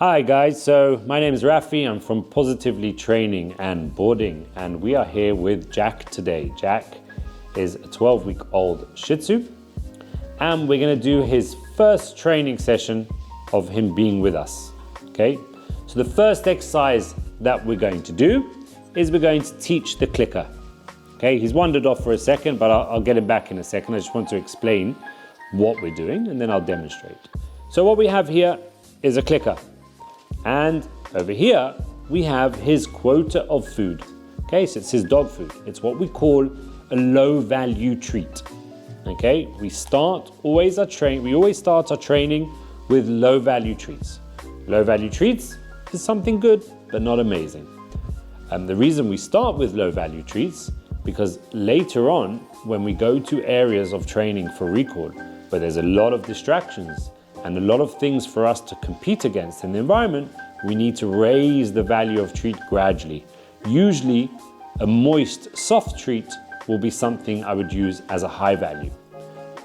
Hi guys, so my name is Raphi. I'm from PositiveReinforcement and Boarding, and we are here with Jack today. Jack is a 12-week-old Shih Tzu, and we're going to do his first training session of him being with us. Okay, so the first exercise that we're going to do is we're going to teach the clicker. Okay, he's wandered off for a second, but I'll get him back in a second. I just want to explain what we're doing and then I'll demonstrate. So what we have here is a clicker, and over here we have his quota of food. Okay, so it's his dog food. It's what we call a low value treat. Okay, we always start our training with low value treats. Low value treats is something good but not amazing. And the reason we start with low value treats, because later on when we go to areas of training for record where there's a lot of distractions and a lot of things for us to compete against in the environment, we need to raise the value of treat gradually. Usually a moist, soft treat will be something I would use as a high value.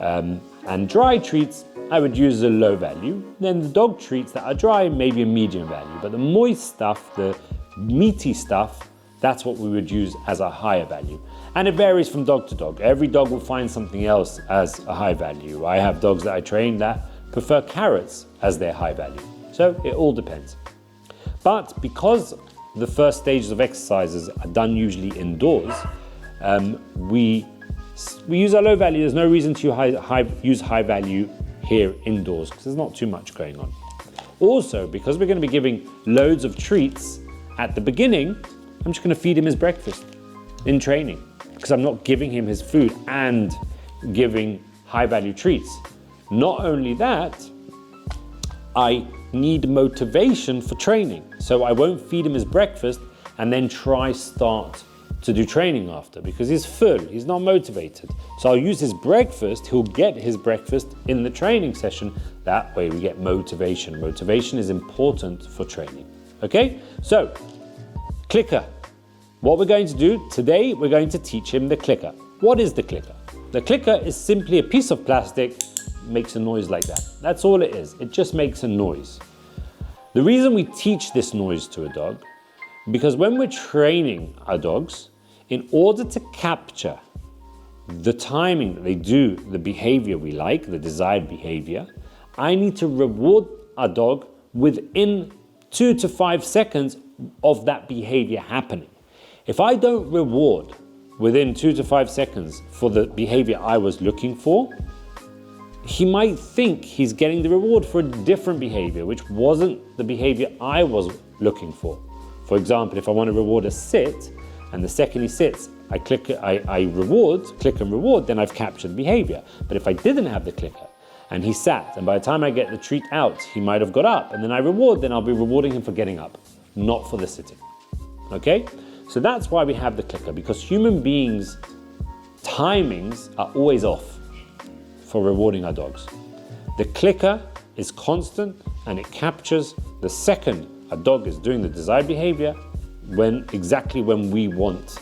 And dry treats, I would use as a low value. Then the dog treats that are dry, maybe a medium value. But the moist stuff, the meaty stuff, that's what we would use as a higher value. And it varies from dog to dog. Every dog will find something else as a high value. I have dogs that I train that prefer carrots as their high value. So it all depends. But because the first stages of exercises are done usually indoors, we use our low value. There's no reason to use high value here indoors because there's not too much going on. Also, because we're going to be giving loads of treats at the beginning, I'm just going to feed him his breakfast in training because I'm not giving him his food and giving high value treats. Not only that, I need motivation for training. So I won't feed him his breakfast and then start to do training after because he's full, he's not motivated. So I'll use his breakfast, he'll get his breakfast in the training session. That way we get motivation. Motivation is important for training. Okay, so clicker. What we're going to do today, we're going to teach him the clicker. What is the clicker? The clicker is simply a piece of plastic, makes a noise like that. That's all it is. It just makes a noise. The reason we teach this noise to a dog, because when we're training our dogs, in order to capture the timing that they do the behavior we like, the desired behavior, I need to reward our dog within 2 to 5 seconds of that behavior happening. If I don't reward within 2 to 5 seconds for the behavior I was looking for, he might think he's getting the reward for a different behavior, which wasn't the behavior I was looking for. For example, if I want to reward a sit, and the second he sits, I click and reward, then I've captured the behavior. But if I didn't have the clicker, and he sat, and by the time I get the treat out, he might have got up, and then I reward, then I'll be rewarding him for getting up, not for the sitting. Okay? So that's why we have the clicker, because human beings' timings are always off for rewarding our dogs. The clicker is constant and it captures the second a dog is doing the desired behavior exactly when we want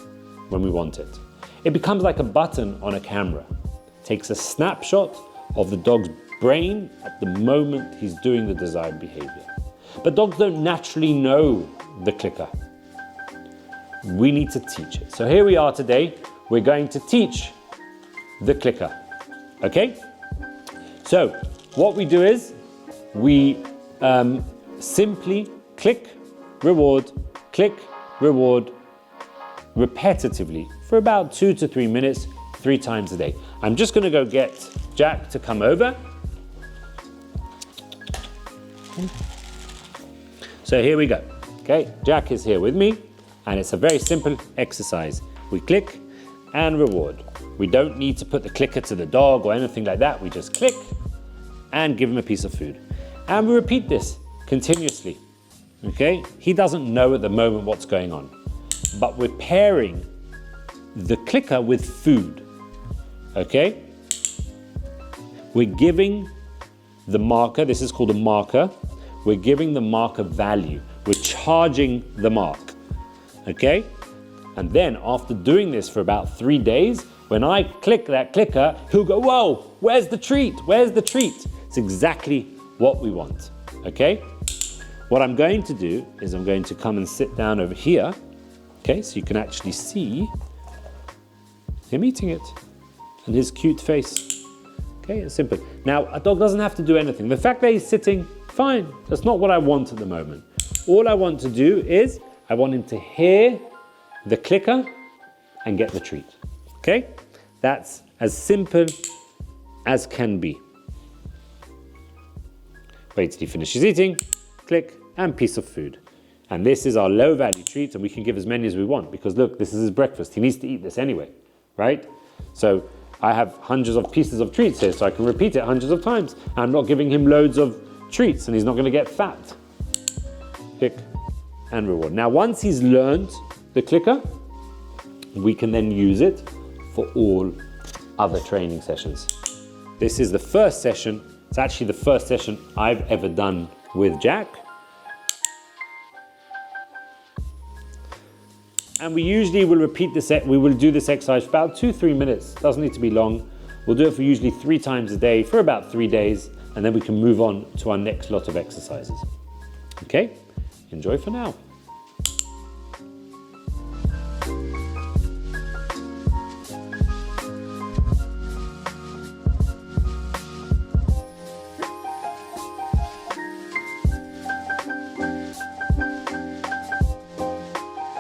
it. It becomes like a button on a camera. It takes a snapshot of the dog's brain at the moment he's doing the desired behavior. But dogs don't naturally know the clicker. We need to teach it. So here we are today. We're going to teach the clicker. Okay? So what we do is we simply click, reward, repetitively for about 2 to 3 minutes, 3 times a day. I'm just going to go get Jack to come over. So here we go. Okay, Jack is here with me, and it's a very simple exercise. We click and reward. We don't need to put the clicker to the dog or anything like that. We just click and give him a piece of food. And we repeat this continuously. Okay? He doesn't know at the moment what's going on, but we're pairing the clicker with food. Okay? We're giving the marker, this is called a marker, we're giving the marker value. We're charging the mark. Okay? And then after doing this for about 3 days, when I click that clicker, he'll go, whoa, where's the treat? Where's the treat? It's exactly what we want. Okay? What I'm going to do is I'm going to come and sit down over here, okay, so you can actually see him eating it and his cute face. Okay, it's simple. Now, a dog doesn't have to do anything. The fact that he's sitting, fine, that's not what I want at the moment. All I want to do is I want him to hear the clicker and get the treat. Okay, that's as simple as can be. Wait till he finishes eating, click, and piece of food. And this is our low value treat, and we can give as many as we want because look, this is his breakfast. He needs to eat this anyway, right? So I have hundreds of pieces of treats here, so I can repeat it hundreds of times. I'm not giving him loads of treats and he's not going to get fat. Click and reward. Now, once he's learned the clicker, we can then use it for all other training sessions. This is the first session. It's actually the first session I've ever done with Jack. And we usually will repeat this, we will do this exercise for about 2-3 minutes. Doesn't need to be long. We'll do it for usually 3 times a day for about 3 days, and then we can move on to our next lot of exercises. Okay, enjoy for now.